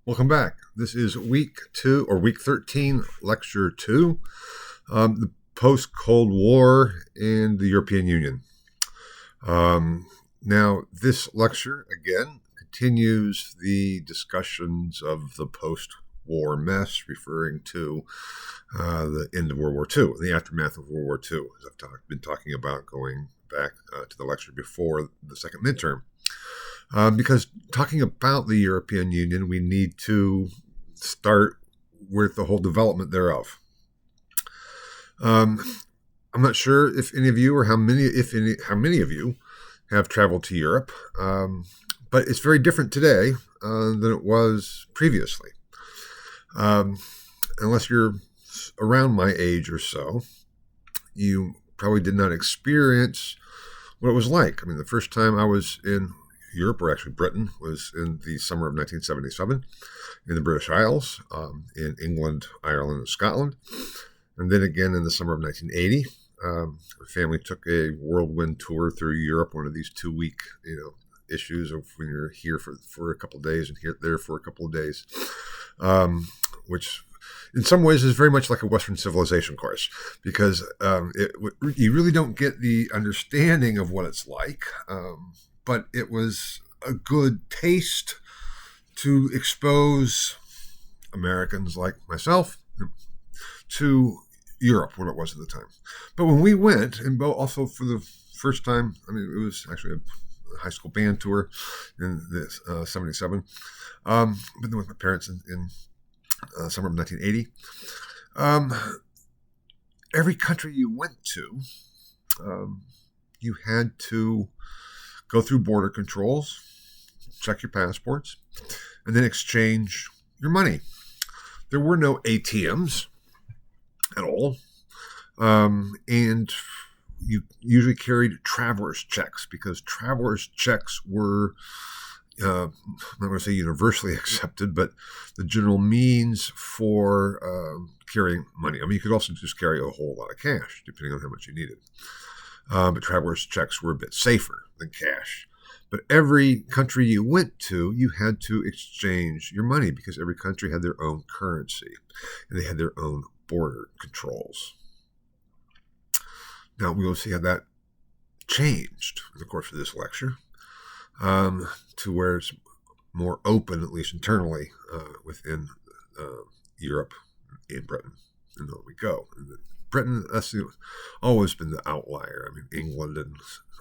Welcome back. This is week 2 or week 13, lecture 2, the post-Cold War and the European Union. Now, this lecture, again, continues the discussions of the post-war mess, referring to the end of World War II, the aftermath of World War II, as I've been talking about going back to the lecture before the second midterm. Because talking about the European Union, we need to start with the whole development thereof. I'm not sure if any of you or how many of you have traveled to Europe, but it's very different today than it was previously. Unless you're around my age or so, you probably did not experience what it was like. I mean, the first time I was in Europe, or actually Britain, was in the summer of 1977 in the British Isles, in England, Ireland, and Scotland. And then again in the summer of 1980, our family took a whirlwind tour through Europe, one of these 2-week, issues of when you're here for a couple of days and there for a couple of days, which in some ways is very much like a Western civilization course, because you really don't get the understanding of what it's like, but it was a good taste to expose Americans like myself to Europe, what it was at the time. But when we went, and also for the first time, I mean, it was actually a high school band tour in this 77, but then with my parents in summer of 1980. Every country you went to, you had to go through border controls, check your passports, and then exchange your money. There were no ATMs at all, and you usually carried traveler's checks, because traveler's checks were, I'm not going to say universally accepted, but the general means for carrying money. I mean, you could also just carry a whole lot of cash, depending on how much you needed. But traveler's checks were a bit safer than cash. But every country you went to, you had to exchange your money, because every country had their own currency and they had their own border controls. Now, we will see how that changed in the course of this lecture, to where it's more open, at least internally, within Europe and Britain. And there we go. And Britain, that's always been the outlier. I mean, England and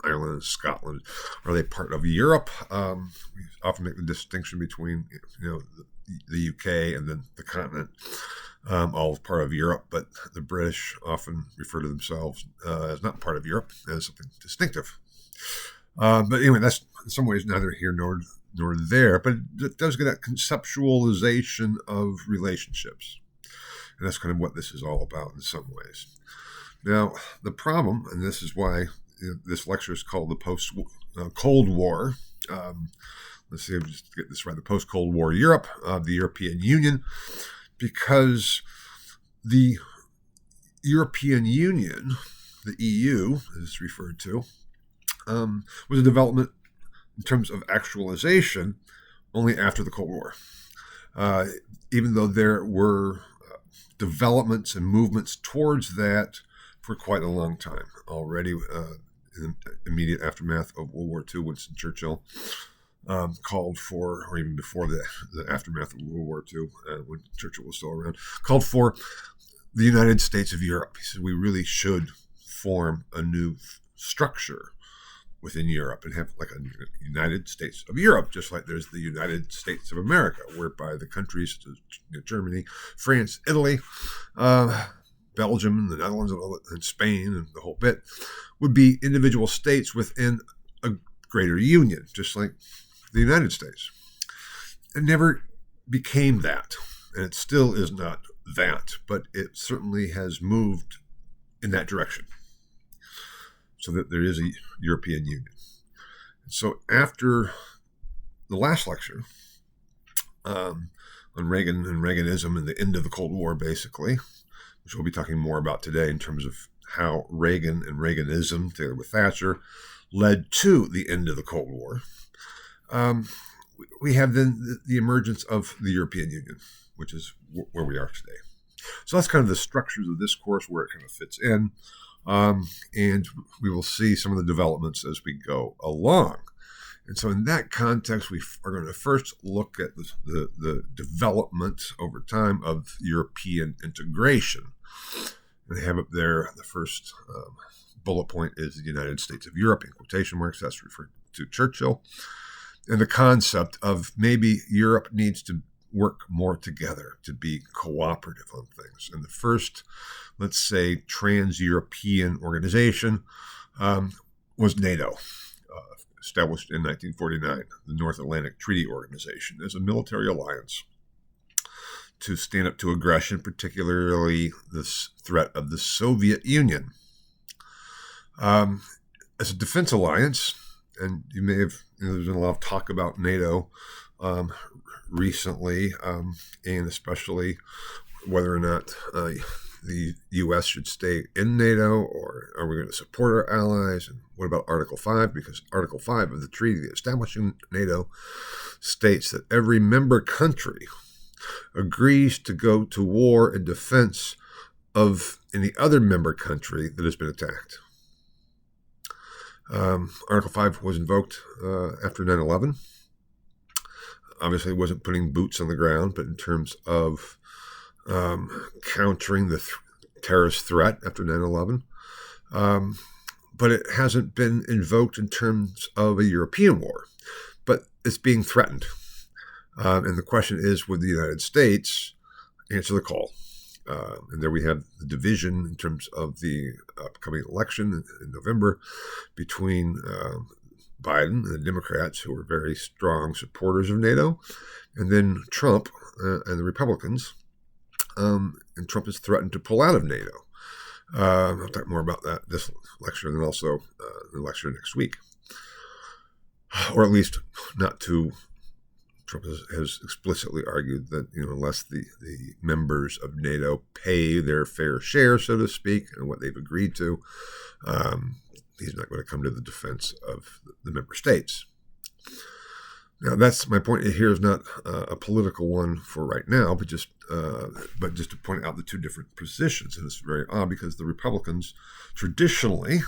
Ireland and Scotland, are they part of Europe? We often make the distinction between the UK and then the continent, all part of Europe, but the British often refer to themselves as not part of Europe, as something distinctive. But anyway, that's in some ways neither here nor there, but it does get that conceptualization of relationships. And that's kind of what this is all about in some ways. Now, the problem, and this is why this lecture is called the Post-Cold War. Let's see if I just get this right. The Post-Cold War Europe, the European Union, because the European Union, the EU, as it's referred to, was a development in terms of actualization only after the Cold War. Even though there were developments and movements towards that for quite a long time already, in the immediate aftermath of World War II, Winston Churchill called for, or even before the aftermath of World War II, when Churchill was still around, called for the United States of Europe. He said we really should form a new structure within Europe and have like a United States of Europe, just like there's the United States of America, whereby the countries, Germany, France, Italy, Belgium, and the Netherlands, and Spain, and the whole bit, would be individual states within a greater union, just like the United States. It never became that, and it still is not that, but it certainly has moved in that direction, so that there is a European Union. So after the last lecture on Reagan and Reaganism and the end of the Cold War, basically, which we'll be talking more about today in terms of how Reagan and Reaganism, together with Thatcher, led to the end of the Cold War, we have then the emergence of the European Union, which is where we are today. So that's kind of the structures of this course, where it kind of fits in. And we will see some of the developments as we go along. And so in that context, we are going to first look at the development over time of European integration. And they have up there the first bullet point is the United States of Europe, in quotation marks. That's referred to Churchill. And the concept of maybe Europe needs to work more together, to be cooperative on things. And the first, let's say, trans-European organization was NATO, established in 1949, the North Atlantic Treaty Organization, as a military alliance to stand up to aggression, particularly this threat of the Soviet Union. As a defense alliance, and you may have, there's been a lot of talk about NATO recently, and especially whether or not the U.S. should stay in NATO, or are we going to support our allies? And what about Article 5? Because Article 5 of the treaty establishing NATO states that every member country agrees to go to war in defense of any other member country that has been attacked. Article 5 was invoked after 9/11. Obviously, it wasn't putting boots on the ground, but in terms of countering the terrorist threat after 9/11. But it hasn't been invoked in terms of a European war, but it's being threatened. And the question is, would the United States answer the call? And there we have the division in terms of the upcoming election in November between Biden and the Democrats, who are very strong supporters of NATO, and then Trump and the Republicans. And Trump has threatened to pull out of NATO. I'll talk more about that this lecture, and then also the lecture next week. Or at least not to. Trump has explicitly argued that, unless the members of NATO pay their fair share, so to speak, and what they've agreed to, he's not going to come to the defense of the member states. Now, that's my point here is not a political one for right now, but just to point out the two different positions. And it's very odd because the Republicans traditionally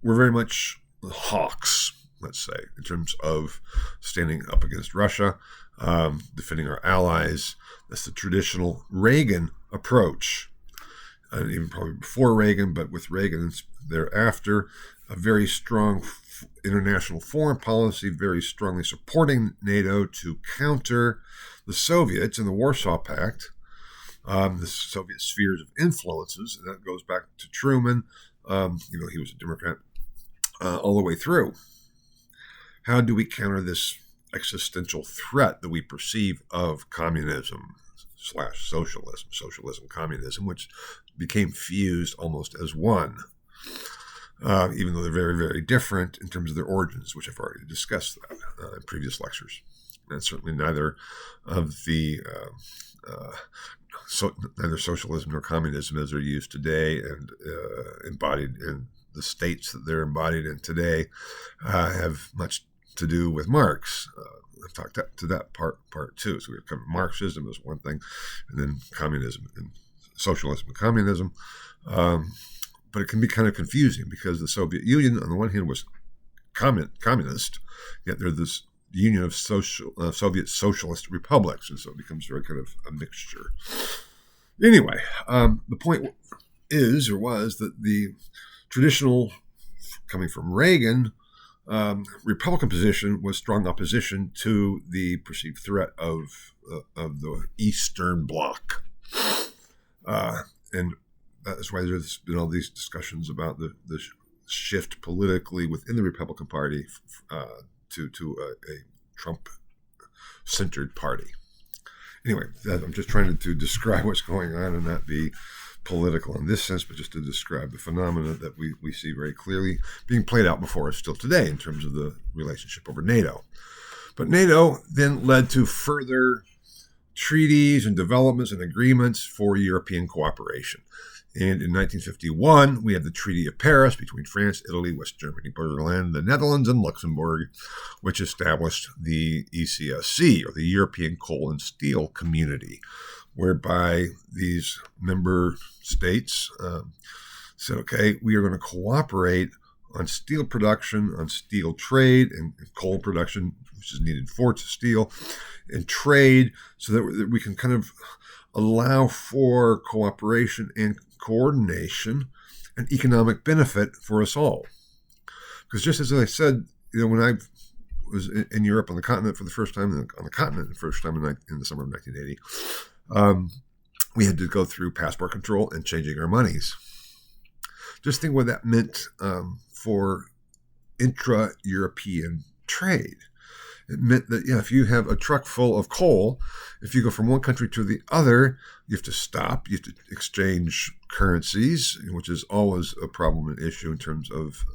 were very much hawks, let's say, in terms of standing up against Russia, defending our allies. That's the traditional Reagan approach. And even probably before Reagan, but with Reagan and thereafter, a very strong international foreign policy, very strongly supporting NATO to counter the Soviets and the Warsaw Pact, the Soviet spheres of influences, and that goes back to Truman. He was a Democrat all the way through. How do we counter this existential threat that we perceive of communism/socialism, communism, which became fused almost as one, even though they're very, very different in terms of their origins, which I've already discussed that in previous lectures. And certainly neither of the neither socialism nor communism as they're used today and embodied in the states that they're embodied in today have much to do with Marx. I've talked to that part too. So we have Marxism as one thing, and then communism and socialism and communism. But it can be kind of confusing because the Soviet Union, on the one hand, was communist, yet they're this union of Soviet socialist republics, and so it becomes very kind of a mixture. Anyway, the point was that the traditional, coming from Reagan, Republican position was strong opposition to the perceived threat of the Eastern Bloc, and that is why there's been all these discussions about the shift politically within the Republican Party to a Trump-centered party. Anyway, I'm just trying to describe what's going on and not be political in this sense, but just to describe the phenomena that we see very clearly being played out before us still today in terms of the relationship over NATO. But NATO then led to further treaties and developments and agreements for European cooperation. And in 1951, we had the Treaty of Paris between France, Italy, West Germany, Berlin, the Netherlands, and Luxembourg, which established the ECSC, or the European Coal and Steel Community, whereby these member states said, okay, we are going to cooperate on steel production, on steel trade, and coal production, which is needed for steel, and trade, so that we can kind of allow for cooperation and coordination and economic benefit for us all. Because just as I said, when I was in Europe on the continent for the first time, in the summer of 1980, we had to go through passport control and changing our monies. Just think what that meant for intra-European trade. It meant that, if you have a truck full of coal, if you go from one country to the other, you have to stop, you have to exchange currencies, which is always a problem and issue in terms of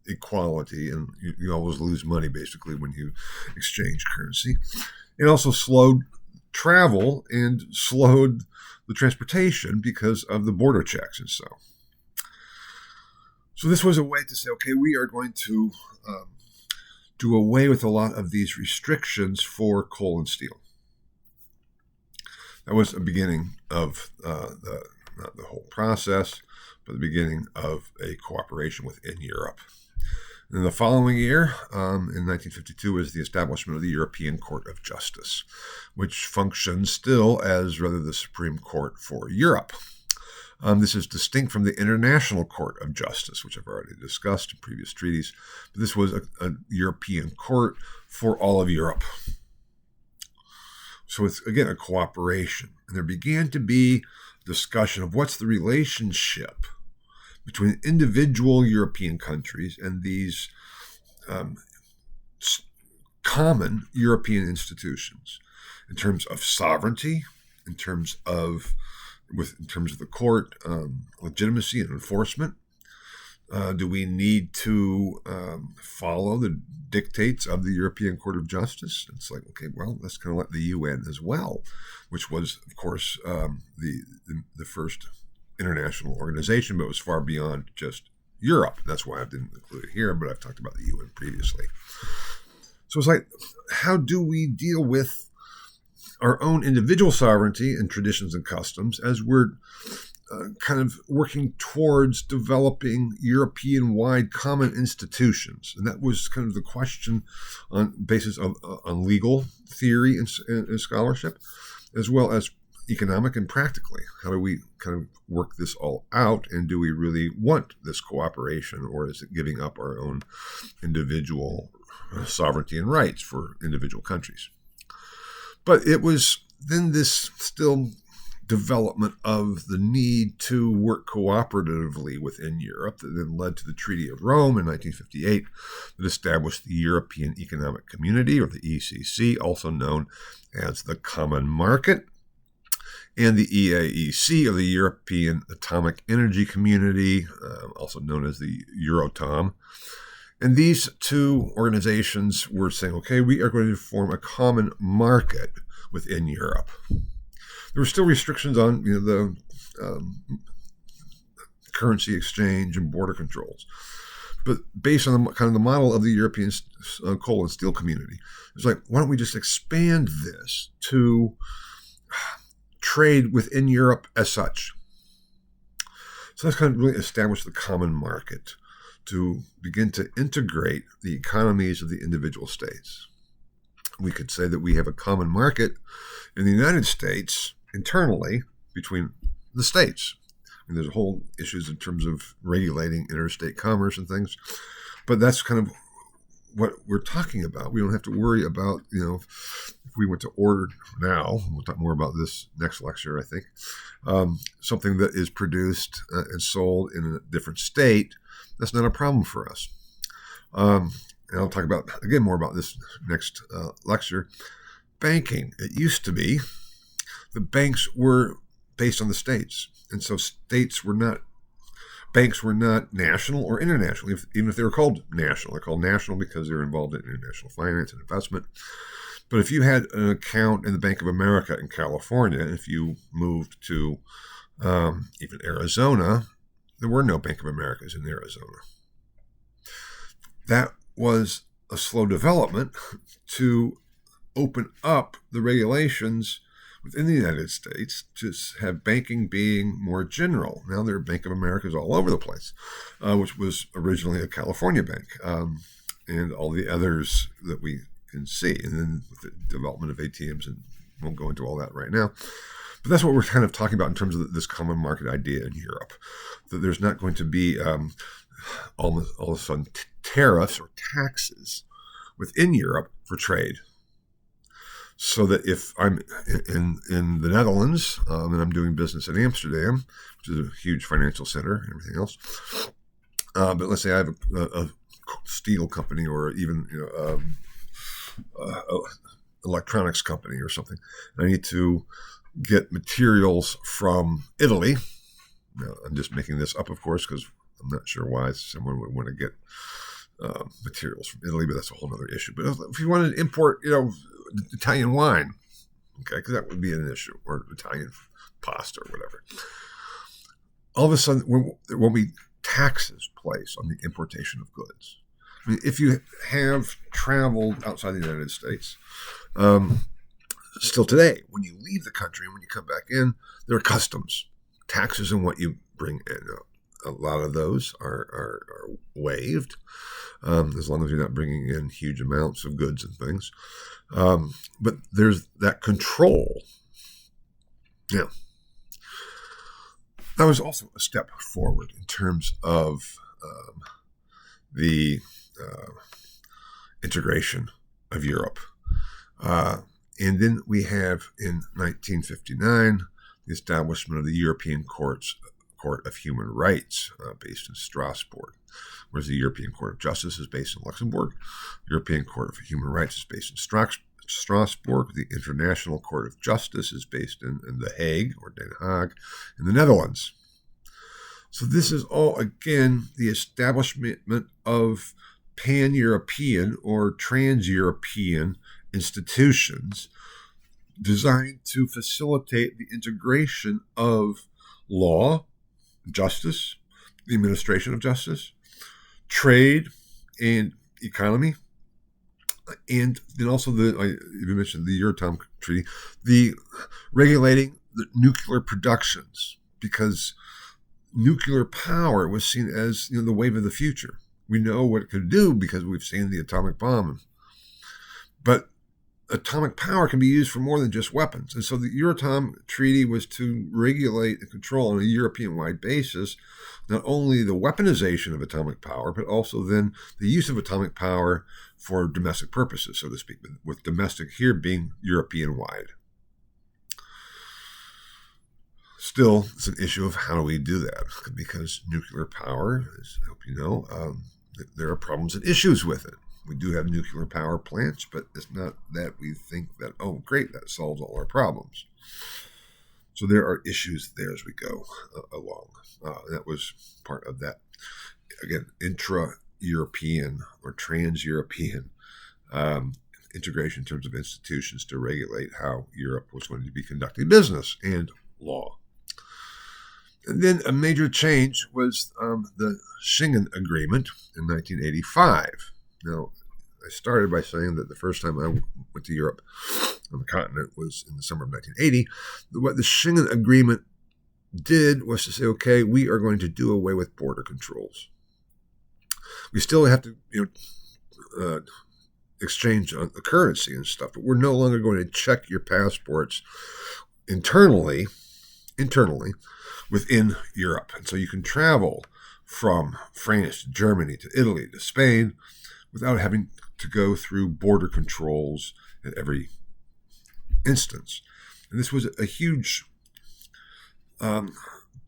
equality, and you always lose money, basically, when you exchange currency. It also slowed travel and slowed the transportation because of the border checks and so. So this was a way to say, okay, we are going to do away with a lot of these restrictions for coal and steel. That was the beginning of not the whole process, but the beginning of a cooperation within Europe. And the following year, in 1952, was the establishment of the European Court of Justice, which functions still as rather the Supreme Court for Europe. This is distinct from the International Court of Justice, which I've already discussed in previous treaties. But this was a European court for all of Europe. So it's, again, a cooperation. And there began to be discussion of what's the relationship between individual European countries and these common European institutions in terms of sovereignty, in terms of the court, legitimacy and enforcement. Do we need to follow the dictates of the European Court of Justice? It's like, okay, well, let's kind of let the UN as well, which was, of course, the first international organization, but it was far beyond just Europe. That's why I didn't include it here, but I've talked about the UN previously. So it's like, how do we deal with our own individual sovereignty and traditions and customs as we're kind of working towards developing European-wide common institutions? And that was kind of the question on basis of on legal theory and scholarship, as well as economic and practically. How do we kind of work this all out, and do we really want this cooperation, or is it giving up our own individual sovereignty and rights for individual countries? But it was then this still development of the need to work cooperatively within Europe that then led to the Treaty of Rome in 1958 that established the European Economic Community, or the ECC, also known as the Common Market, and the EAEC, or the European Atomic Energy Community, also known as the Euratom. And these two organizations were saying, okay, we are going to form a common market within Europe. There were still restrictions on the currency exchange and border controls. But based on the model of the European coal and steel community, it's like, why don't we just expand this to trade within Europe as such? So that's kind of really established the common market to begin to integrate the economies of the individual states. We could say that we have a common market in the United States internally between the states. And there's whole issues in terms of regulating interstate commerce and things. But that's kind of what we're talking about. We don't have to worry about, if we went to order now, we'll talk more about this next lecture, I think, something that is produced and sold in a different state, that's not a problem for us. And I'll talk about, again, more about this next lecture. Banking. It used to be the banks were based on the states. And so banks were not national or international, even if they were called national. They're called national because they're involved in international finance and investment. But if you had an account in the Bank of America in California, if you moved to Even Arizona, there were no Bank of Americas in Arizona. That was a slow development to open up the regulations within the United States to have banking being more general. Now there are Bank of Americas all over the place, which was originally a California bank, and all the others that we can see. And then with the development of ATMs, and we won't go into all that right now. But that's what we're kind of talking about in terms of this common market idea in Europe, that there's not going to be all of a sudden tariffs or taxes within Europe for trade. So that if I'm in the Netherlands and I'm doing business in Amsterdam, which is a huge financial center and everything else, but let's say I have a steel company or even electronics company or something, and I need to get materials from Italy. Now, I'm just making this up, of course, because I'm not sure why someone would want to get materials from Italy, but that's a whole other issue. But if you wanted to import, Italian wine, okay, because that would be an issue, or Italian pasta or whatever. All of a sudden, there won't be taxes placed on the importation of goods. I mean, if you have traveled outside the United States, still today, when you leave the country and when you come back in, there are customs taxes on what you bring in. A lot of those are waived, as long as you're not bringing in huge amounts of goods and things. But there's that control. Yeah. That was also a step forward in terms of the integration of Europe. And then we have in 1959 the establishment of the European Court of Human Rights based in Strasbourg, whereas the European Court of Justice is based in Luxembourg. The European Court of Human Rights is based in Strasbourg. The International Court of Justice is based in The Hague, or Den Haag, in the Netherlands. So this is all, again, the establishment of pan-European or trans-European institutions designed to facilitate the integration of law, justice, the administration of justice, trade, and economy. And then also you mentioned the Euratom Treaty, the regulating the nuclear productions, because nuclear power was seen as the wave of the future. We know what it could do because we've seen the atomic bomb. But atomic power can be used for more than just weapons. And so the Euratom Treaty was to regulate and control on a European-wide basis not only the weaponization of atomic power, but also then the use of atomic power for domestic purposes, so to speak, with domestic here being European-wide. Still, it's an issue of how do we do that, because nuclear power, as I hope you know, there are problems and issues with it. We do have nuclear power plants, but it's not that we think that, oh, great, that solves all our problems. So there are issues there as we go along. That was part of that, again, intra-European or trans-European integration in terms of institutions to regulate how Europe was going to be conducting business and law. And then a major change was the Schengen Agreement in 1985. Now, I started by saying that the first time I went to Europe on the continent was in the summer of 1980. What the Schengen Agreement did was to say, okay, we are going to do away with border controls. We still have to, exchange the currency and stuff, but we're no longer going to check your passports internally within Europe. And so you can travel from France to Germany to Italy to Spain without having to go through border controls at every instance. And this was a huge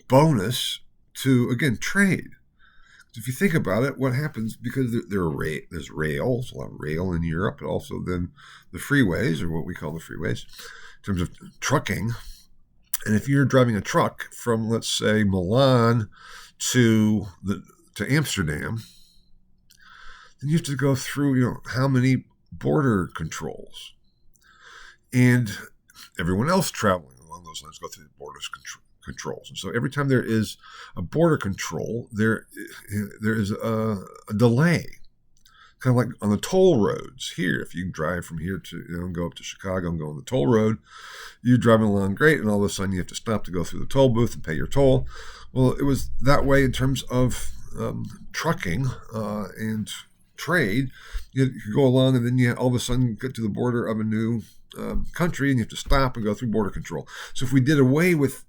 bonus to, again, trade. If you think about it, what happens, because there's rails, a lot of rail in Europe, but also then the freeways, or what we call the freeways, in terms of trucking. And if you're driving a truck from, let's say, Milan to Amsterdam, then you have to go through, how many border controls. And everyone else traveling along those lines go through the controls. And so every time there is a border control, there is a delay. Kind of like on the toll roads here. If you drive from here to go up to Chicago and go on the toll road, you're driving along great, and all of a sudden you have to stop to go through the toll booth and pay your toll. Well, it was that way in terms of trucking and trade. You could go along, and then you all of a sudden get to the border of a new country, and you have to stop and go through border control. So if we did away with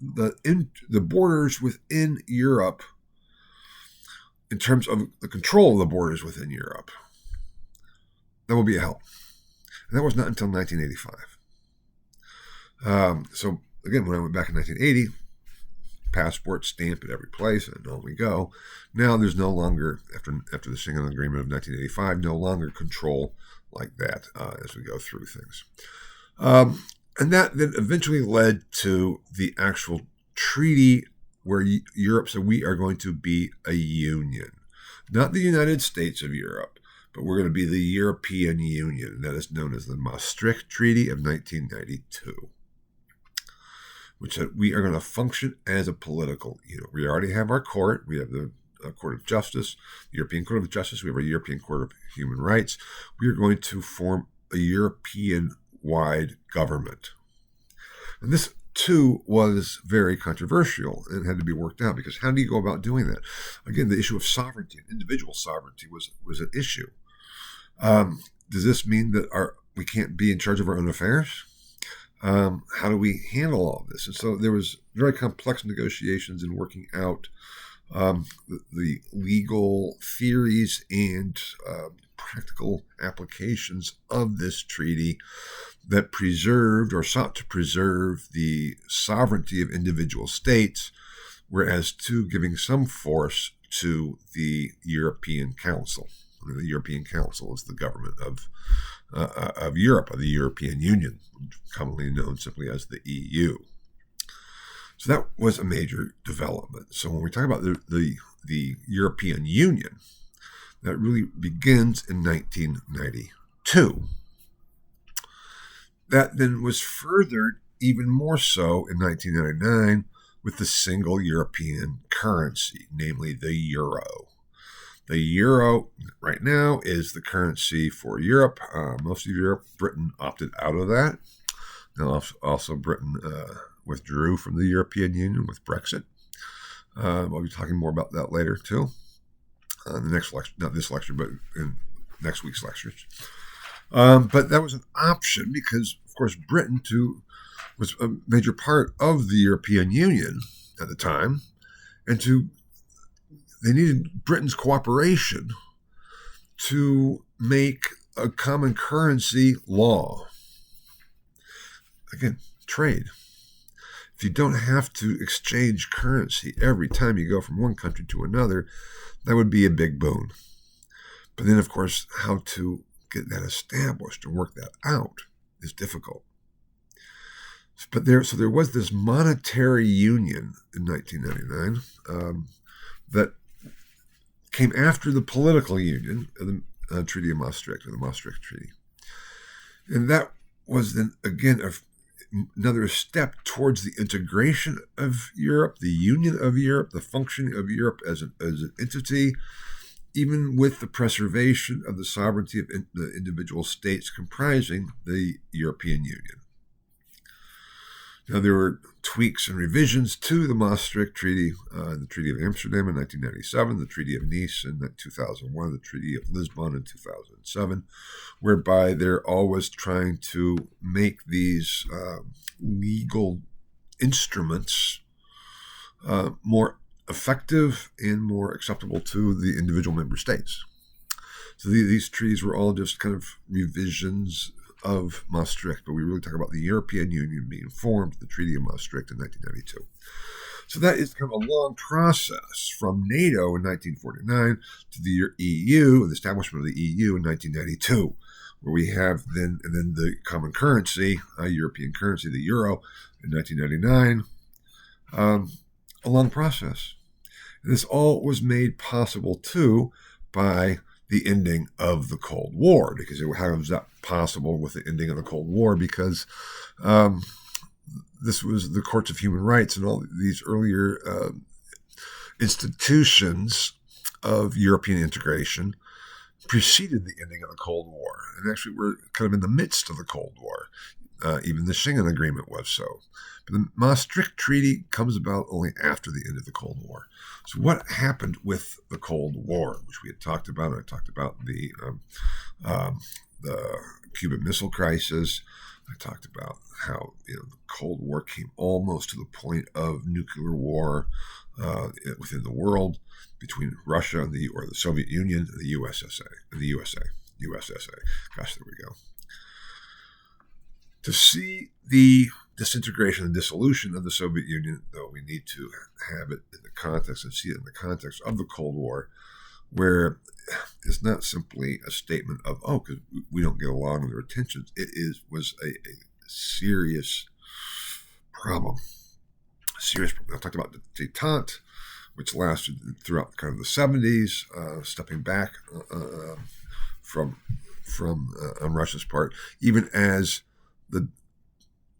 the borders within Europe, in terms of the control of the borders within Europe, that will be a help. And that was not until 1985. So again, when I went back in 1980, passport stamp at every place, and on we go. Now there's no longer, after the Schengen Agreement of 1985, no longer control like that as we go through things. And that then eventually led to the actual treaty where Europe said we are going to be a union. Not the United States of Europe, but we're going to be the European Union. And that is known as the Maastricht Treaty of 1992, which said we are going to function as a political unit. We already have our court. We have the Court of Justice, the European Court of Justice. We have a European Court of Human Rights. We are going to form a European-wide government. And this too was very controversial and had to be worked out, because how do you go about doing that? Again, the issue of sovereignty, individual sovereignty, was an issue. Does this mean that we can't be in charge of our own affairs? How do we handle all of this? And so there was very complex negotiations in working out the legal theories and practical applications of this treaty that preserved or sought to preserve the sovereignty of individual states, whereas to giving some force to the European Council. The European Council is the government of Europe, of the European Union, commonly known simply as the EU. So that was a major development. So when we talk about the European Union, that really begins in 1992. That then was furthered even more so in 1999 with the single European currency, namely the euro. The euro right now is the currency for Europe. Most of Europe, Britain opted out of that. Now also Britain withdrew from the European Union with Brexit. I'll be talking more about that later too. The next lecture, not this lecture, but in next week's lectures. But that was an option because, of course, Britain too was a major part of the European Union at the time, and they needed Britain's cooperation to make a common currency law. Again, trade. If you don't have to exchange currency every time you go from one country to another, that would be a big boon. But then, of course, how to get that established and work that out is difficult. But there was this monetary union in 1999 that came after the political union of the Treaty of Maastricht, or the Maastricht Treaty. And that was then, again, another step towards the integration of Europe, the union of Europe, the functioning of Europe as an entity, even with the preservation of the sovereignty of the individual states comprising the European Union. Now, there were tweaks and revisions to the Maastricht Treaty, the Treaty of Amsterdam in 1997, the Treaty of Nice in 2001, the Treaty of Lisbon in 2007, whereby they're always trying to make these legal instruments more effective and more acceptable to the individual member states. So these treaties were all just kind of revisions of Maastricht, but we really talk about the European Union being formed, the Treaty of Maastricht in 1992. So that is kind of a long process from NATO in 1949 to the EU, the establishment of the EU in 1992, where we have then the common currency, European currency, the euro, in 1999. A long process. And this all was made possible too by the ending of the Cold War, because how was that possible with the ending of the Cold War? Because this was the courts of human rights and all these earlier institutions of European integration preceded the ending of the Cold War. And actually, we're kind of in the midst of the Cold War. Even the Schengen Agreement was so. But the Maastricht Treaty comes about only after the end of the Cold War. So what happened with the Cold War, which we had talked about? I talked about the Cuban Missile Crisis. I talked about how the Cold War came almost to the point of nuclear war within the world between Russia and the Soviet Union and the USSA. Gosh, there we go. To see the disintegration and dissolution of the Soviet Union, though, we need to have it in the context and see it in the context of the Cold War, where it's not simply a statement of, because we don't get along with their tensions. It was a serious problem. I talked about the détente, which lasted throughout kind of the 70s, stepping back from on Russia's part, even as the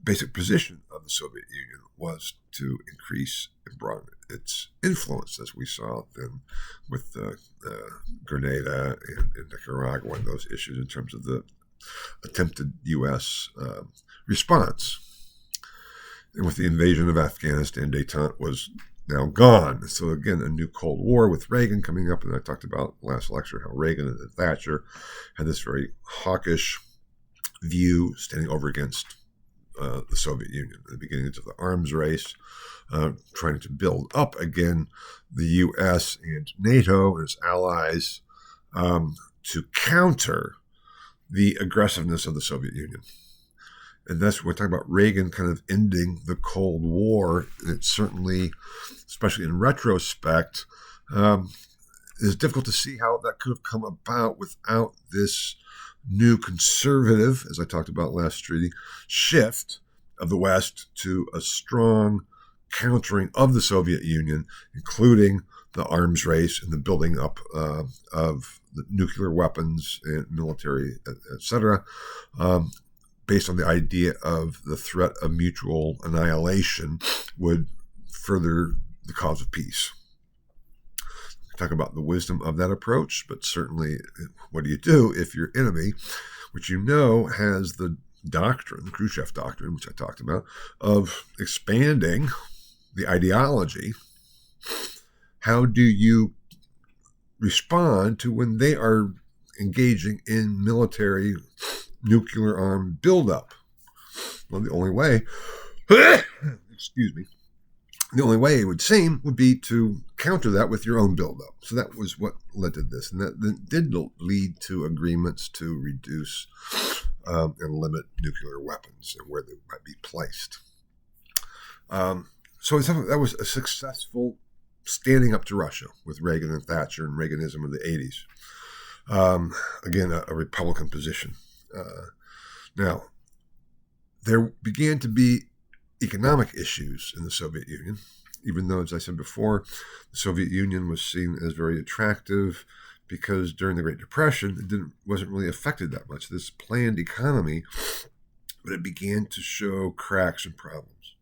basic position of the Soviet Union was to increase and broaden its influence, as we saw then with Grenada and Nicaragua and those issues in terms of the attempted U.S. Response. And with the invasion of Afghanistan, détente was now gone. So again, a new Cold War with Reagan coming up. And I talked about last lecture how Reagan and Thatcher had this very hawkish view standing over against the Soviet Union, the beginnings of the arms race, trying to build up again the U.S. and NATO and its allies to counter the aggressiveness of the Soviet Union. And that's what we're talking about, Reagan kind of ending the Cold War. It's certainly, especially in retrospect, it's difficult to see how that could have come about without this new conservative, as I talked about last treaty, shift of the West to a strong countering of the Soviet Union, including the arms race and the building up of the nuclear weapons and military, etc., based on the idea of the threat of mutual annihilation would further the cause of peace. Talk about the wisdom of that approach, but certainly what do you do if your enemy, which has the doctrine, the Khrushchev doctrine, which I talked about, of expanding the ideology? How do you respond to when they are engaging in military nuclear arm buildup? Well, the only way, excuse me, the only way it would seem would be to counter that with your own buildup. So that was what led to this. And that did lead to agreements to reduce and limit nuclear weapons and where they might be placed. So that was a successful standing up to Russia with Reagan and Thatcher and Reaganism of the 80s. Again, a Republican position. Now, there began to be economic issues in the Soviet Union, even though, as I said before, the Soviet Union was seen as very attractive because during the Great Depression, it wasn't really affected that much, this planned economy, but it began to show cracks and problems.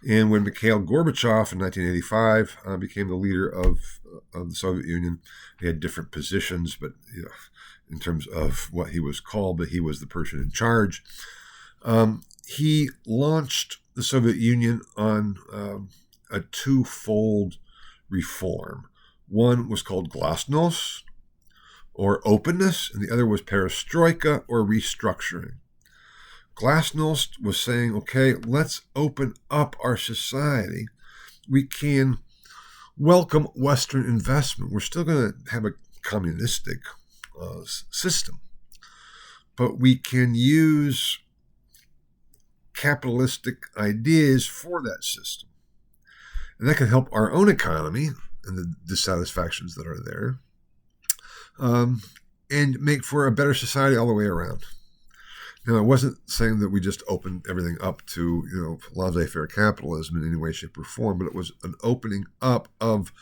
And when Mikhail Gorbachev in 1985 became the leader of the Soviet Union, he had different positions, but in terms of what he was called, but he was the person in charge. He launched the Soviet Union on a twofold reform. One was called glasnost, or openness, and the other was perestroika, or restructuring. Glasnost was saying, okay, let's open up our society. We can welcome Western investment. We're still going to have a communistic system, but we can use capitalistic ideas for that system. And that can help our own economy and the dissatisfactions that are there, and make for a better society all the way around. Now, I wasn't saying that we just opened everything up to, laissez-faire capitalism in any way, shape, or form, but it was an opening up of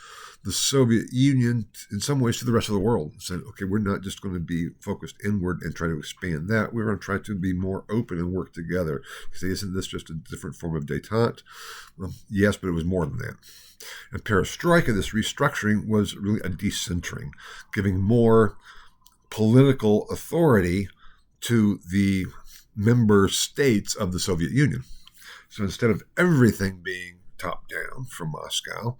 the Soviet Union in some ways to the rest of the world. Saying, okay, we're not just going to be focused inward and try to expand that. We're going to try to be more open and work together. Say, isn't this just a different form of détente? Well, yes, but it was more than that. And perestroika, this restructuring, was really a decentering, giving more political authority to the member states of the Soviet Union. So instead of everything being top down from Moscow,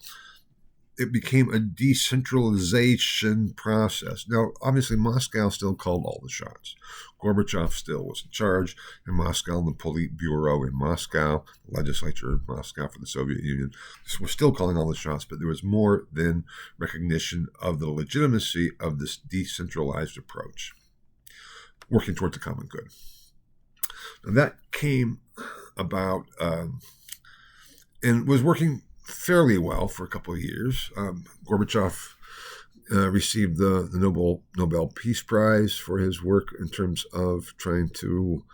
it became a decentralization process. Now, obviously, Moscow still called all the shots. Gorbachev still was in charge in Moscow, and the Politburo in Moscow, the legislature in Moscow for the Soviet Union was still calling all the shots, but there was more than recognition of the legitimacy of this decentralized approach, working towards the common good. Now, that came about and was working fairly well for a couple of years. Gorbachev received the Nobel Peace Prize for his work in terms of trying to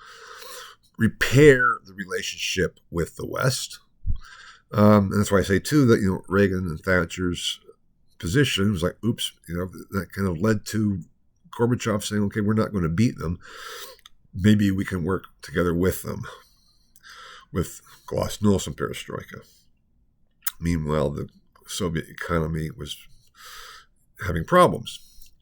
repair the relationship with the West. And that's why I say, too, that, Reagan and Thatcher's position was like, oops, that kind of led to Gorbachev saying, okay, we're not going to beat them. Maybe we can work together with them, with glasnost and perestroika. Meanwhile, the Soviet economy was having problems,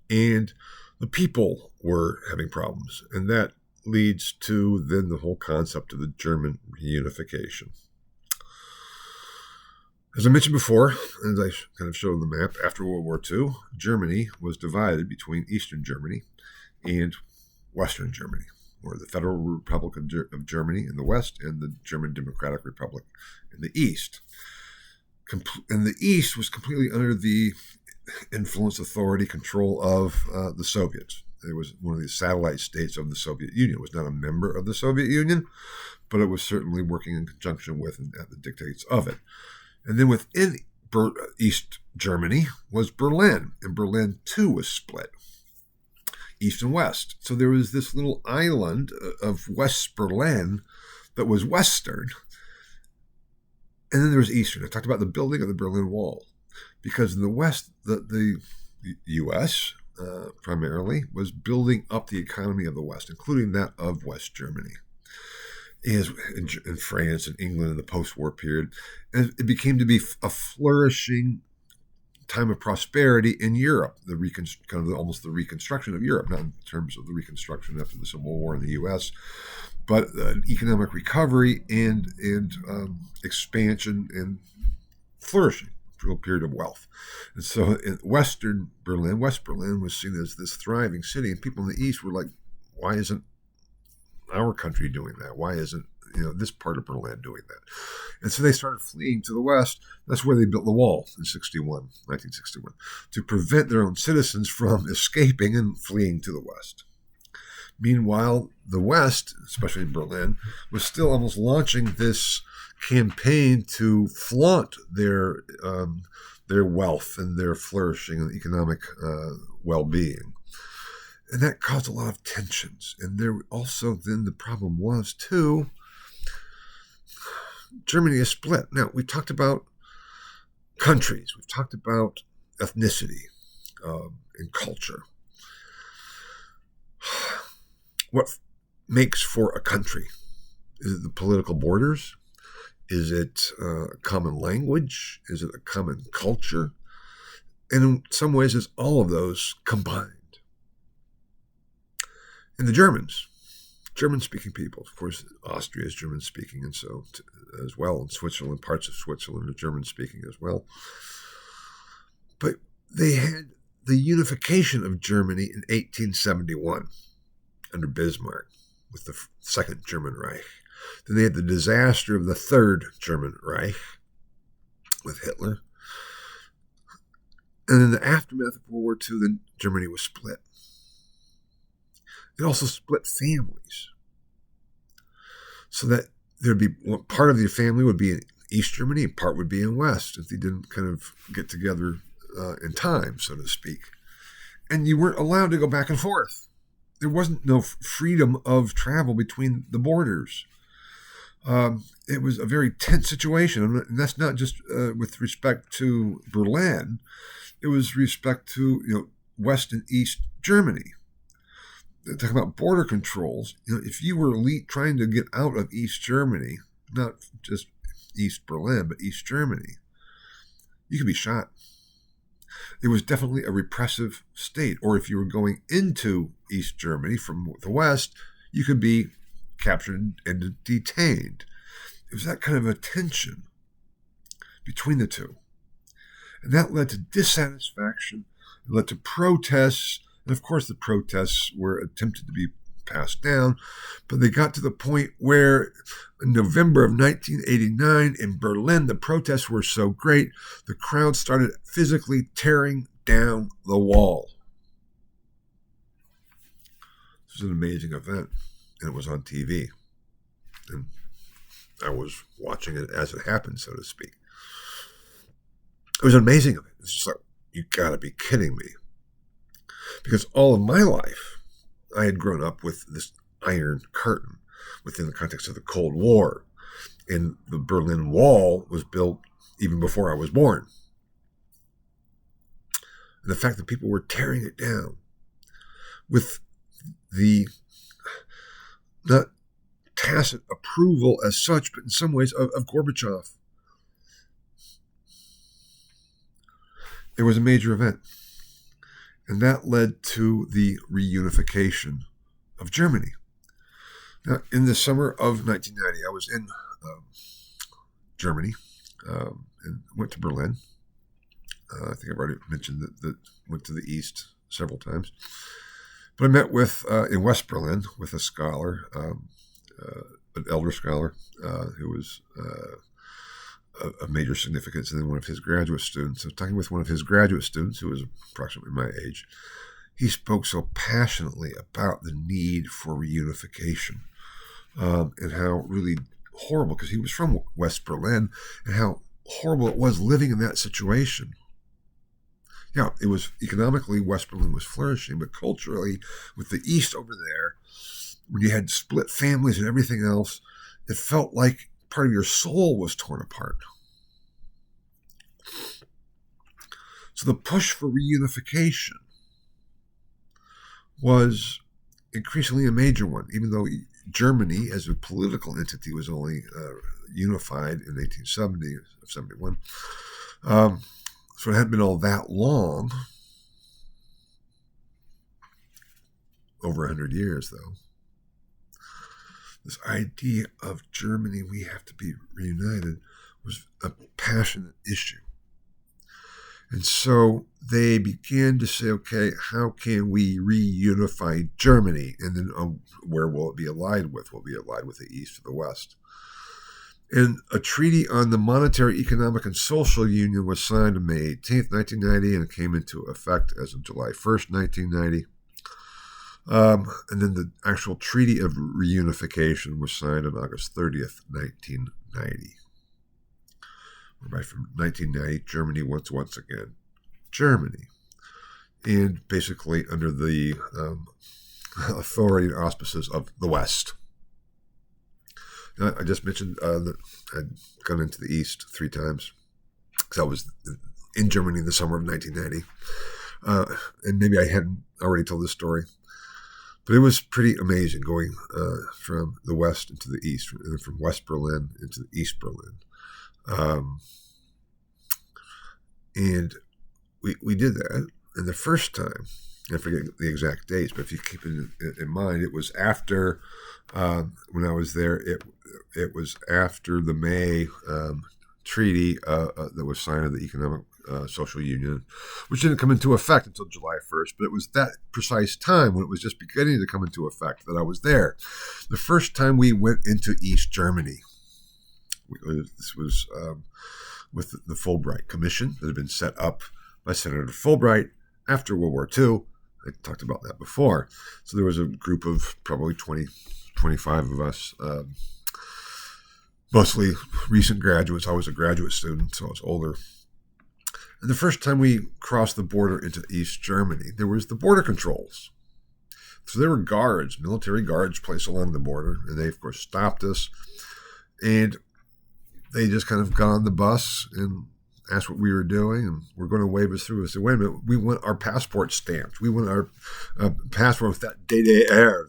and the people were having problems. And that leads to then the whole concept of the German reunification. As I mentioned before, as I kind of showed on the map, after World War II, Germany was divided between Eastern Germany and Western Germany, or the Federal Republic of Germany in the west and the German Democratic Republic in the east. And the east was completely under the influence, authority, control of the Soviets. It was one of the satellite states of the Soviet Union. It was not a member of the Soviet Union, but it was certainly working in conjunction with and at the dictates of it. And then within East Germany was Berlin, and Berlin too was split, east and west. So there was this little island of West Berlin that was Western, and then there was Eastern. I talked about the building of the Berlin Wall, because in the West, the U.S. Primarily was building up the economy of the West, including that of West Germany, as in France and England in the post-war period. And it became to be a flourishing time of prosperity in Europe, almost the reconstruction of Europe, not in terms of the reconstruction after the Civil War in the U.S., but economic recovery and expansion and flourishing, a period of wealth. And so in West Berlin was seen as this thriving city, and people in the East were like, why isn't our country doing that? Why isn't this part of Berlin doing that? And so they started fleeing to the West. That's where they built the wall in 1961, to prevent their own citizens from escaping and fleeing to the West. Meanwhile, the West, especially in Berlin, was still almost launching this campaign to flaunt their wealth and their flourishing and economic well-being. And that caused a lot of tensions. And there also then the problem was, too, Germany is split. Now, we talked about countries. We've talked about ethnicity and culture. What makes for a country? Is it the political borders? Is it a common language? Is it a common culture? And in some ways, it's all of those combined. And the German-speaking people, of course, Austria is German-speaking, and so as well, in Switzerland, parts of Switzerland are German-speaking as well. But they had the unification of Germany in 1871 under Bismarck with the Second German Reich. Then they had the disaster of the Third German Reich with Hitler. And in the aftermath of World War II, then Germany was split. It also split families, so that there'd be part of your family would be in East Germany and part would be in West if they didn't kind of get together in time, so to speak. And you weren't allowed to go back and forth. there wasn't no freedom of travel between the borders. It was a very tense situation, and that's not just with respect to Berlin. It was respect to West and East Germany. Talking about border controls, if you were trying to get out of East Germany, not just East Berlin, but East Germany, you could be shot. It was definitely a repressive state. Or if you were going into East Germany from the West, you could be captured and detained. It was that kind of a tension between the two. And that led to dissatisfaction. It led to protests. And of course, the protests were attempted to be passed down. But they got to the point where in November of 1989 in Berlin, the protests were so great, the crowd started physically tearing down the wall. This was an amazing event, and it was on TV. And I was watching it as it happened, so to speak. It was an amazing event. It's just like, you gotta be kidding me. Because all of my life, I had grown up with this Iron Curtain within the context of the Cold War. And the Berlin Wall was built even before I was born. And the fact that people were tearing it down with the not tacit approval as such, but in some ways of Gorbachev. It was a major event. And that led to the reunification of Germany. Now, in the summer of 1990, I was in Germany and went to Berlin. I think I've already mentioned that went to the East several times. But I met with, in West Berlin, with a scholar, an elder scholar who was of major significance, and then one of his graduate students. So talking with one of his graduate students, who was approximately my age, he spoke so passionately about the need for reunification and how really horrible, because he was from West Berlin, and how horrible it was living in that situation. Yeah, it was economically, West Berlin was flourishing, but culturally, with the East over there, when you had split families and everything else, it felt like part of your soul was torn apart. So the push for reunification was increasingly a major one, even though Germany as a political entity was only unified in 1870 or 71. So it hadn't been all that long, over 100 years though. This idea of Germany, we have to be reunited, was a passionate issue. And so they began to say, okay, how can we reunify Germany? And then where will it be allied with? Will it be allied with the East or the West? And a treaty on the Monetary, Economic, and Social Union was signed on May 18th, 1990, and it came into effect as of July 1st, 1990. And then the actual Treaty of Reunification was signed on August 30th, 1990. Whereby from 1990, Germany was once again Germany. And basically under the authority and auspices of the West. Now, I just mentioned that I'd gone into the East 3 times, because I was in Germany in the summer of 1990. And maybe I hadn't already told this story. But it was pretty amazing going from the West into the East, and from West Berlin into East Berlin. And we did that. And the first time, I forget the exact dates, but if you keep it in mind, it was after, when I was there, it was after the May treaty that was signed of the Economic Social Union, which didn't come into effect until July 1st, but it was that precise time when it was just beginning to come into effect that I was there. The first time we went into East Germany, this was with the Fulbright Commission that had been set up by Senator Fulbright after World War II. I talked about that before. So there was a group of probably 20, 25 of us, mostly recent graduates. I was a graduate student, so I was older. And the first time we crossed the border into East Germany, there was the border controls. So there were guards, military guards placed along the border, and they, of course, stopped us. And they just kind of got on the bus and asked what we were doing, and were going to wave us through. I said, wait a minute, we want our passport stamped. We want our passport with that DDR,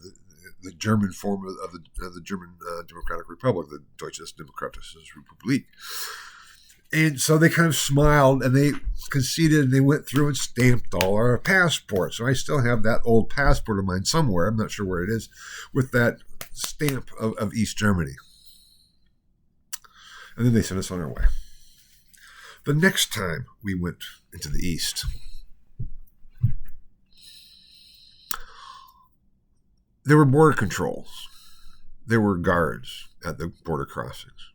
the German form of the German Democratic Republic, the Deutsches Demokratisches Republik. And so they kind of smiled and they conceded and they went through and stamped all our passports. So I still have that old passport of mine somewhere, I'm not sure where it is, with that stamp of East Germany. And then they sent us on our way. The next time we went into the East, there were border controls. There were guards at the border crossings.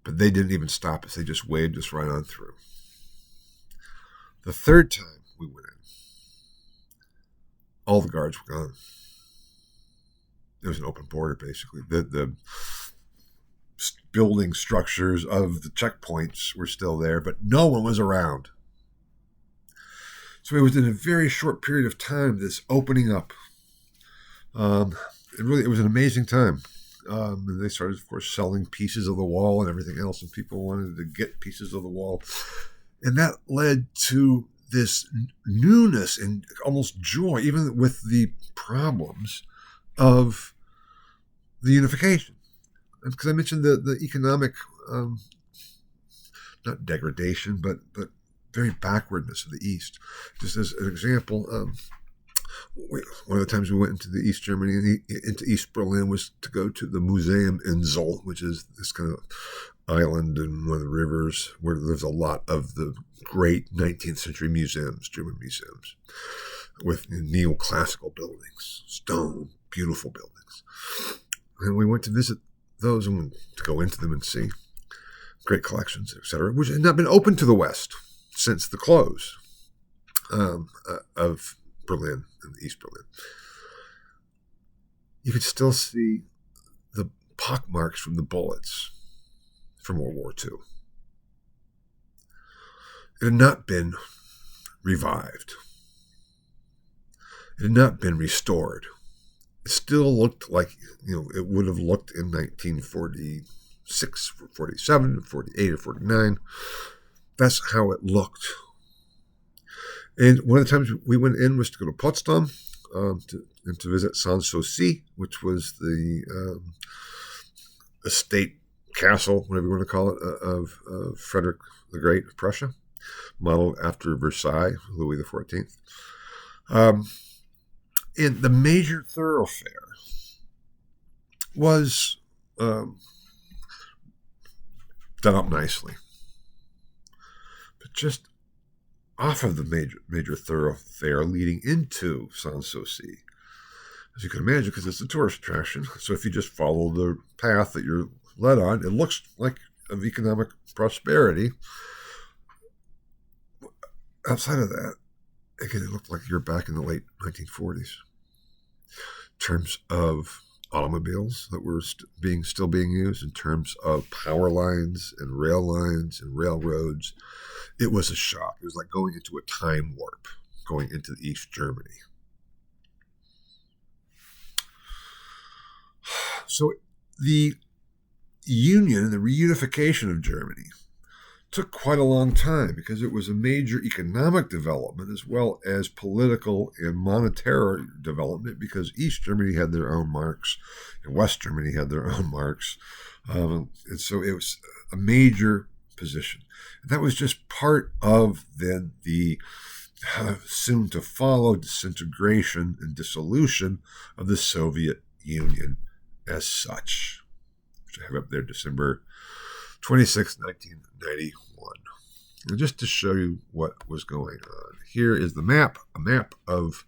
But they didn't even stop us. They just waved us right on through. The third time we went in, all the guards were gone. It was an open border, basically. The building structures of the checkpoints were still there, but no one was around. So it was in a very short period of time, this opening up. It was an amazing time. And they started, of course, selling pieces of the wall and everything else, and people wanted to get pieces of the wall. And that led to this newness and almost joy, even with the problems of the unification. Because I mentioned the economic, not degradation, but very backwardness of the East. Just as an example, one of the times we went into the East Germany and into East Berlin was to go to the Museum Insel, which is this kind of island in one of the rivers where there's a lot of the great 19th century museums, German museums, with neoclassical buildings, stone, beautiful buildings. And we went to visit those and to go into them and see great collections, etc., which had not been open to the West since the close of Berlin and East Berlin. You could still see the pockmarks from the bullets from World War II. It had not been revived. It had not been restored. It still looked like, it would have looked in 1946, 47, 48, or 49. That's how it looked. And one of the times we went in was to go to Potsdam to visit Sanssouci, which was the estate castle, whatever you want to call it, of Frederick the Great of Prussia, modeled after Versailles, Louis XIV. And the major thoroughfare was done up nicely. But just off of the major thoroughfare leading into Sanssouci, as you can imagine, because it's a tourist attraction. So if you just follow the path that you're led on, it looks like of economic prosperity. Outside of that, again, it looked like you're back in the late 1940s. In terms of automobiles that were still being used, in terms of power lines and rail lines and railroads, it was a shock. It was like going into a time warp, going into East Germany. So the union and the reunification of Germany took quite a long time because it was a major economic development as well as political and monetary development, because East Germany had their own marks and West Germany had their own marks. And so it was a major position. And that was just part of then the soon to follow disintegration and dissolution of the Soviet Union as such, which I have up there, December 26, 1991. And just to show you what was going on, here is the map, a map of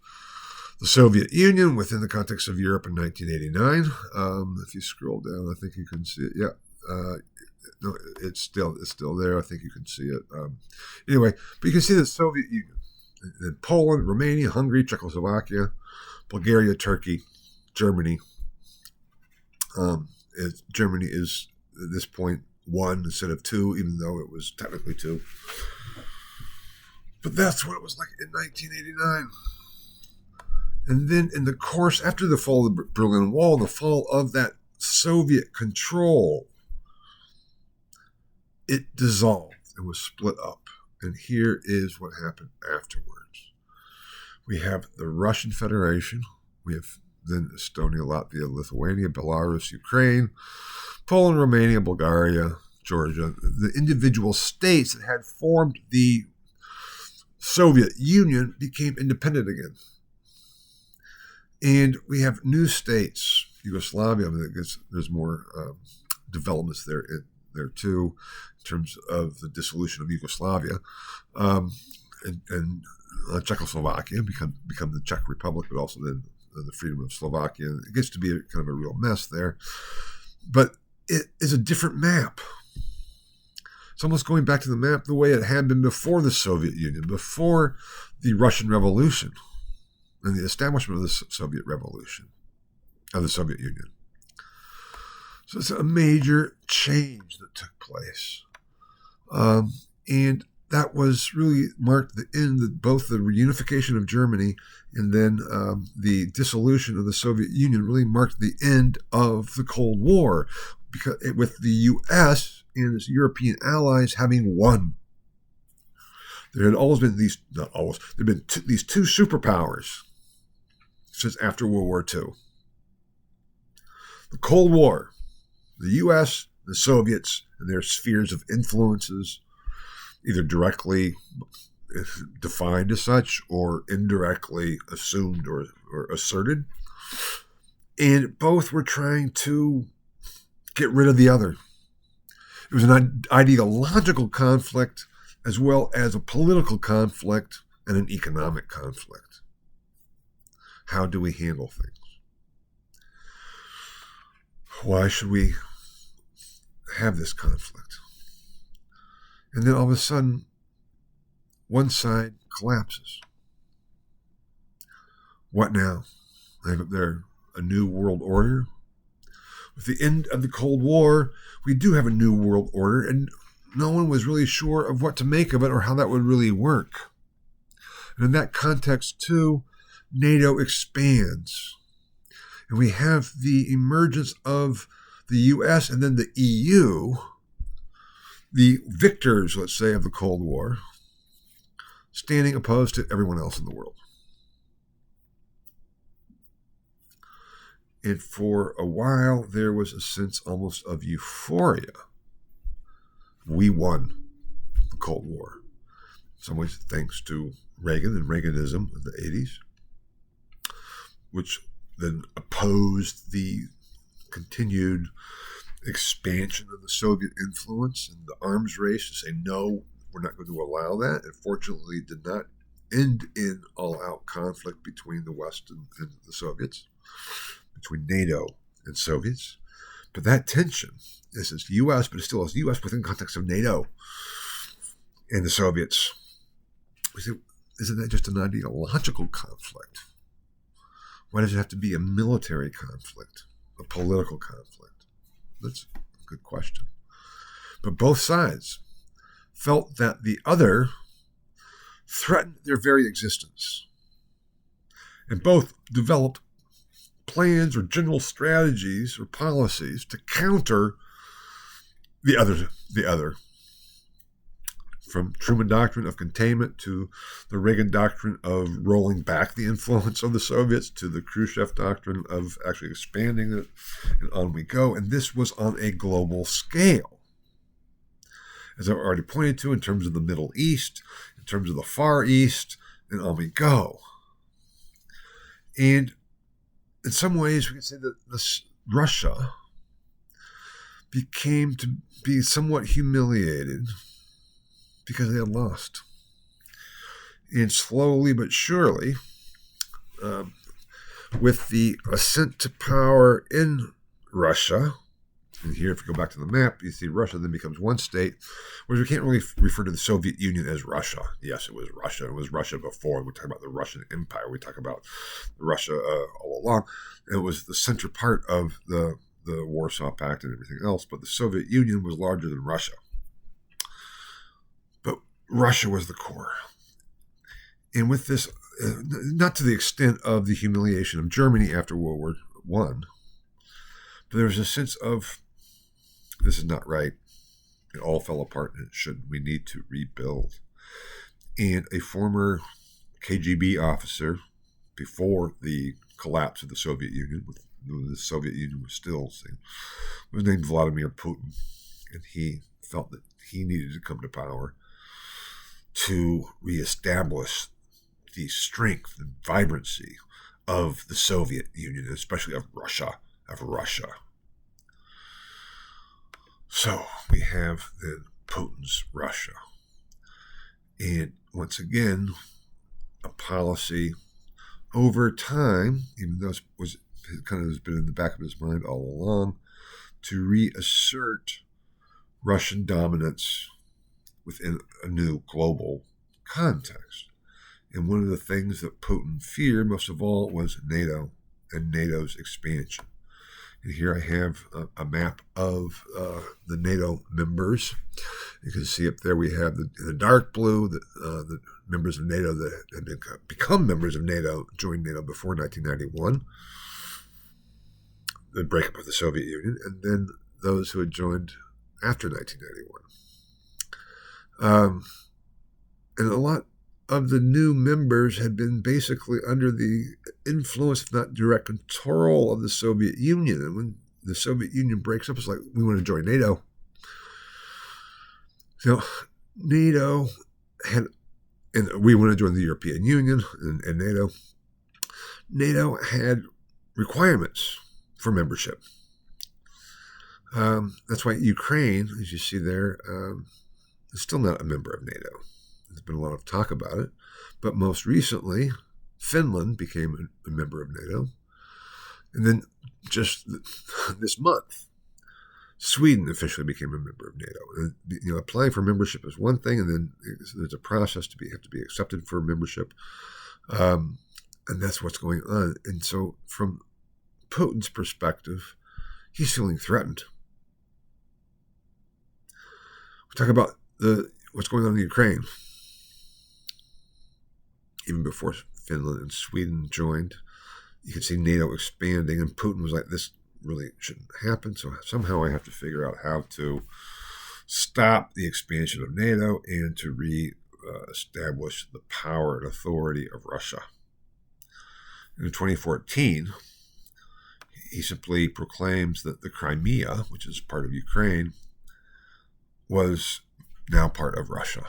the Soviet Union within the context of Europe in 1989. If you scroll down, I think you can see it. Yeah. No, it's still there. I think you can see it. Anyway, but you can see the Soviet Union. And Poland, Romania, Hungary, Czechoslovakia, Bulgaria, Turkey, Germany. Germany is, at this point, 1 instead of 2, even though it was technically 2. But that's what it was like in 1989. And then in the course, after the fall of the Berlin Wall, the fall of that Soviet control, it dissolved and was split up. And here is what happened afterwards. We have the Russian Federation. We have then Estonia, Latvia, Lithuania, Belarus, Ukraine, Poland, Romania, Bulgaria, Georgia, the individual states that had formed the Soviet Union became independent again. And we have new states, Yugoslavia. I mean, there's more developments there too, in terms of the dissolution of Yugoslavia, and Czechoslovakia become the Czech Republic, but also then the freedom of Slovakia. It gets to be kind of a real mess there, but it is a different map. It's almost going back to the map the way it had been before the Soviet Union, before the Russian Revolution and the establishment of the Soviet Revolution, of the Soviet Union. So it's a major change that took place. And that was really marked the end of both the reunification of Germany and then the dissolution of the Soviet Union really marked the end of the Cold War, because with the U.S. and its European allies having won. There had always been these two superpowers since after World War II. The Cold War, the U.S., the Soviets, and their spheres of influences, either directly defined as such or indirectly assumed or asserted. And both were trying to get rid of the other. It was an ideological conflict as well as a political conflict and an economic conflict. How do we handle things? Why should we have this conflict? And then all of a sudden, one side collapses. What now? They have up there a new world order. With the end of the Cold War, we do have a new world order, and no one was really sure of what to make of it or how that would really work. And in that context, too, NATO expands. And we have the emergence of the U.S. and then the EU, the victors, let's say, of the Cold War, standing opposed to everyone else in the world. And for a while, there was a sense almost of euphoria. We won the Cold War. In some ways, thanks to Reagan and Reaganism of the 80s, which then opposed the continued expansion of the Soviet influence and the arms race to say, no, we're not going to allow that. And fortunately, did not end in all-out conflict between the West and the Soviets, between NATO and Soviets. But that tension is U.S., but it still is U.S. within context of NATO and the Soviets. We say, isn't that just an ideological conflict? Why does it have to be a military conflict, a political conflict? That's a good question. But both sides felt that the other threatened their very existence. And both developed plans or general strategies or policies to counter the other. From Truman Doctrine of containment to the Reagan Doctrine of rolling back the influence of the Soviets to the Khrushchev Doctrine of actually expanding it, and on we go. And this was on a global scale. As I've already pointed to, in terms of the Middle East, in terms of the Far East, and on we go. And in some ways, we can say that Russia became to be somewhat humiliated because they had lost. And slowly but surely, with the ascent to power in Russia, and here if you go back to the map, you see Russia then becomes one state, whereas we can't really refer to the Soviet Union as Russia. Yes, it was Russia. It was Russia before. We talk about the Russian Empire. We talk about Russia all along. It was the center part of the Warsaw Pact and everything else, but the Soviet Union was larger than Russia. Russia was the core. And with this not to the extent of the humiliation of Germany after World War I, but there was a sense of this is not right. It all fell apart and we need to rebuild. And a former KGB officer before the collapse of the Soviet Union, the Soviet Union was still, was named Vladimir Putin. And he felt that he needed to come to power to reestablish the strength and vibrancy of the Soviet Union, especially of Russia. So we have then Putin's Russia. And once again, a policy over time, even though it was kind of has been in the back of his mind all along, to reassert Russian dominance within a new global context. And one of the things that Putin feared most of all was NATO and NATO's expansion. And here I have a map of the NATO members. You can see up there we have the dark blue, the members of NATO that had become members of NATO, joined NATO before 1991, the breakup of the Soviet Union, and then those who had joined after 1991. And a lot of the new members had been basically under the influence, if not direct control, of the Soviet Union. And when the Soviet Union breaks up, it's like, we want to join NATO. So NATO had, and we want to join the European Union and NATO. NATO had requirements for membership. That's why Ukraine, as you see there, is still not a member of NATO. There's been a lot of talk about it. But most recently, Finland became a member of NATO. And then just this month, Sweden officially became a member of NATO. And, applying for membership is one thing, and then there's a process have to be accepted for membership. And that's what's going on. And so from Putin's perspective, he's feeling threatened. We talk about what's going on in Ukraine. Even before Finland and Sweden joined, you could see NATO expanding, and Putin was like, this really shouldn't happen, so somehow I have to figure out how to stop the expansion of NATO and to re-establish the power and authority of Russia. In 2014, he simply proclaims that the Crimea, which is part of Ukraine, was now part of Russia.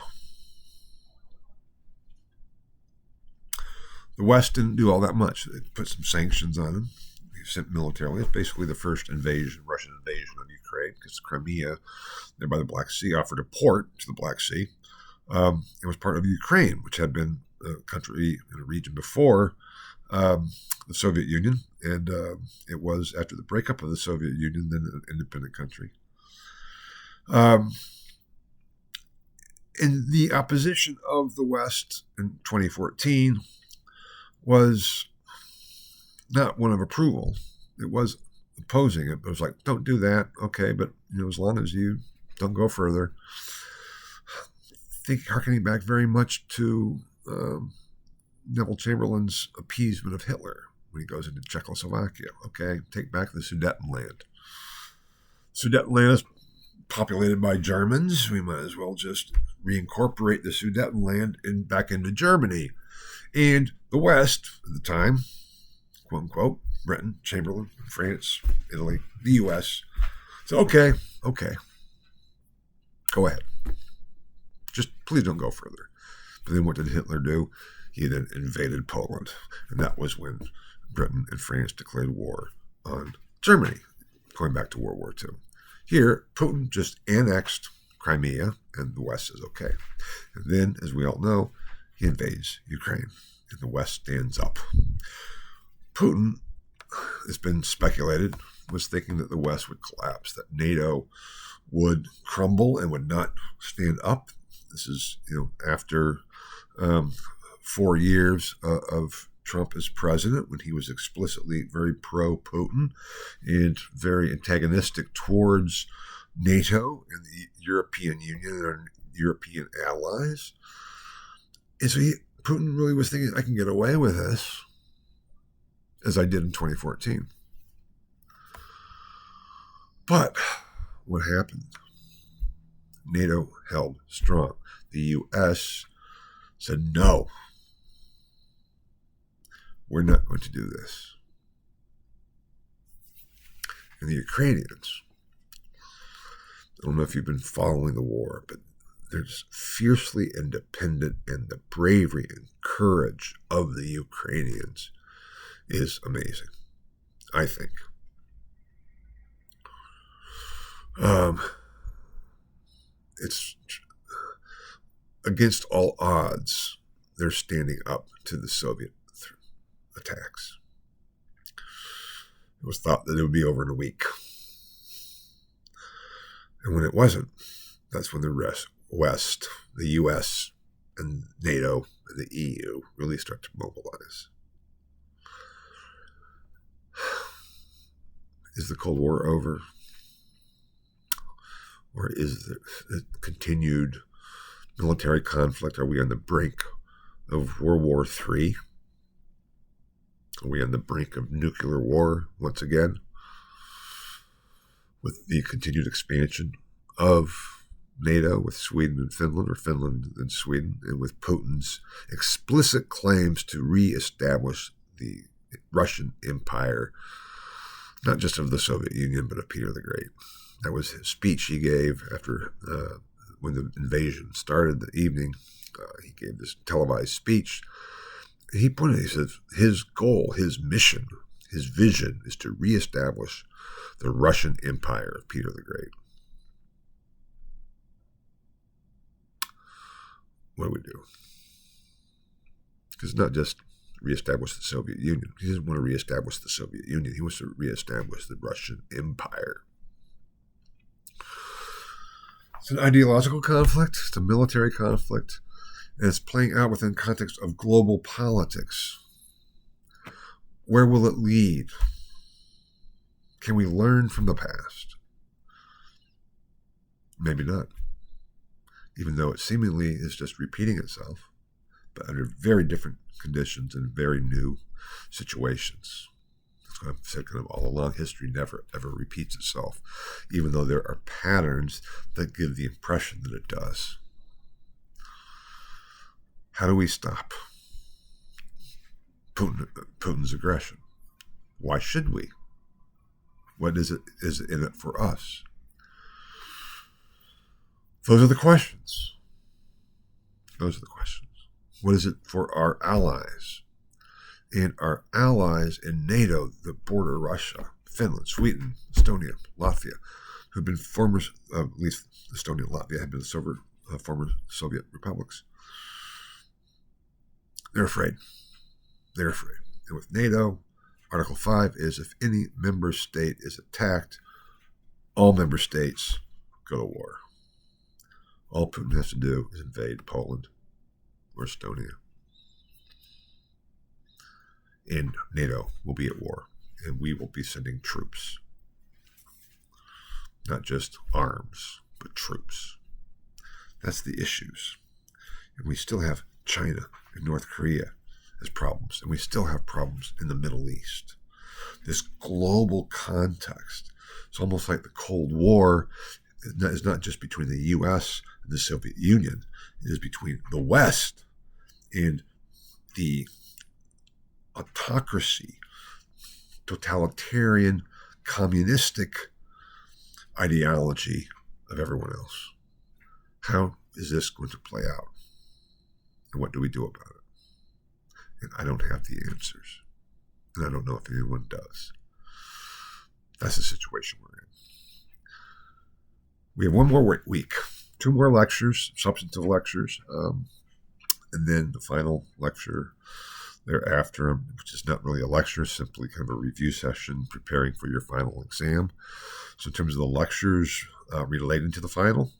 The West didn't do all that much. They put some sanctions on him. They sent militarily. It's basically the first Russian invasion of Ukraine, because Crimea, there by the Black Sea, offered a port to the Black Sea. It was part of Ukraine, which had been a country in a region before the Soviet Union, and it was, after the breakup of the Soviet Union, then an independent country. And the opposition of the West in 2014 was not one of approval. It was opposing it, but it was like, don't do that. Okay, but as long as you don't go further. Harkening back very much to Neville Chamberlain's appeasement of Hitler when he goes into Czechoslovakia. Okay, take back the Sudetenland. Sudetenland is populated by Germans. We might as well just reincorporate the Sudetenland back into Germany. And the West at the time, quote unquote, Britain, Chamberlain, France, Italy, the U.S. So, okay, go ahead. Just please don't go further. But then what did Hitler do? He then invaded Poland. And that was when Britain and France declared war on Germany, going back to World War II. Here, Putin just annexed Crimea, and the West says okay. And then, as we all know, he invades Ukraine, and the West stands up. Putin, it's been speculated, was thinking that the West would collapse, that NATO would crumble and would not stand up. This is, after 4 years of Trump as president, when he was explicitly very pro-Putin and very antagonistic towards NATO and the European Union and European allies. And so Putin really was thinking, I can get away with this, as I did in 2014. But what happened? NATO held strong. The U.S. said, no, we're not going to do this. And the Ukrainians, I don't know if you've been following the war, but they're just fiercely independent, and the bravery and courage of the Ukrainians is amazing, I think. It's against all odds, they're standing up to the Soviet attacks. It was thought that it would be over in a week. And when it wasn't, that's when the West, the U.S., and NATO, and the EU really start to mobilize. Is the Cold War over? Or is there a continued military conflict? Are we on the brink of World War III? Are we on the brink of nuclear war once again? With the continued expansion of NATO with Sweden and Finland, or Finland and Sweden, and with Putin's explicit claims to reestablish the Russian Empire, not just of the Soviet Union, but of Peter the Great. That was his speech he gave after when the invasion started the evening. He gave this televised speech. He pointed, he said, his goal, his mission, his vision is to reestablish the Russian Empire of Peter the Great. What do we do? Because it's not just reestablish the Soviet Union. He doesn't want to reestablish the Soviet Union. He wants to reestablish the Russian Empire. It's an ideological conflict. It's a military conflict. And it's playing out within context of global politics. Where will it lead? Can we learn from the past? Maybe not. Even though it seemingly is just repeating itself, but under very different conditions and very new situations. That's what I've said kind of all along. History never, ever repeats itself, even though there are patterns that give the impression that it does. How do we stop Putin's aggression? Why should we? What is in it for us? Those are the questions. Those are the questions. What is it for our allies? And our allies in NATO that border Russia, Finland, Sweden, Estonia, Latvia, who've been former, at least Estonia and Latvia have been former Soviet republics. They're afraid. They're afraid. And with NATO, Article 5 is if any member state is attacked, all member states go to war. All Putin has to do is invade Poland or Estonia. And NATO will be at war. And we will be sending troops. Not just arms, but troops. That's the issues. And we still have China and North Korea as problems. And we still have problems in the Middle East. This global context. It's almost like the Cold War is not just between the U.S. and the Soviet Union. It is between the West and the autocracy, totalitarian, communistic ideology of everyone else. How is this going to play out? And what do we do about it? And I don't have the answers. And I don't know if anyone does. That's the situation we're in. We have one more week, 2 more lectures, substantive lectures, and then the final lecture thereafter, which is not really a lecture, simply kind of a review session preparing for your final exam. So in terms of the lectures relating to the final,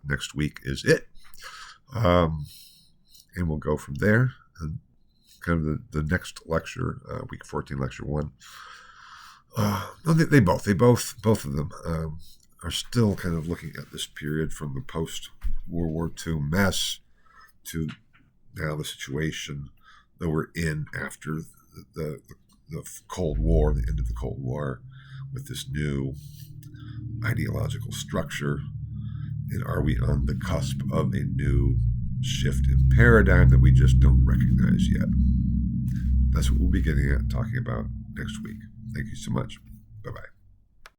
next week is it. And we'll go from there. And kind of the next lecture, week 14, lecture 1. No, they both of them are still kind of looking at this period from the post-World War II mess to now the situation that we're in after the Cold War, the end of the Cold War, with this new ideological structure? And are we on the cusp of a new shift in paradigm that we just don't recognize yet? That's what we'll be talking about next week. Thank you so much. Bye-bye.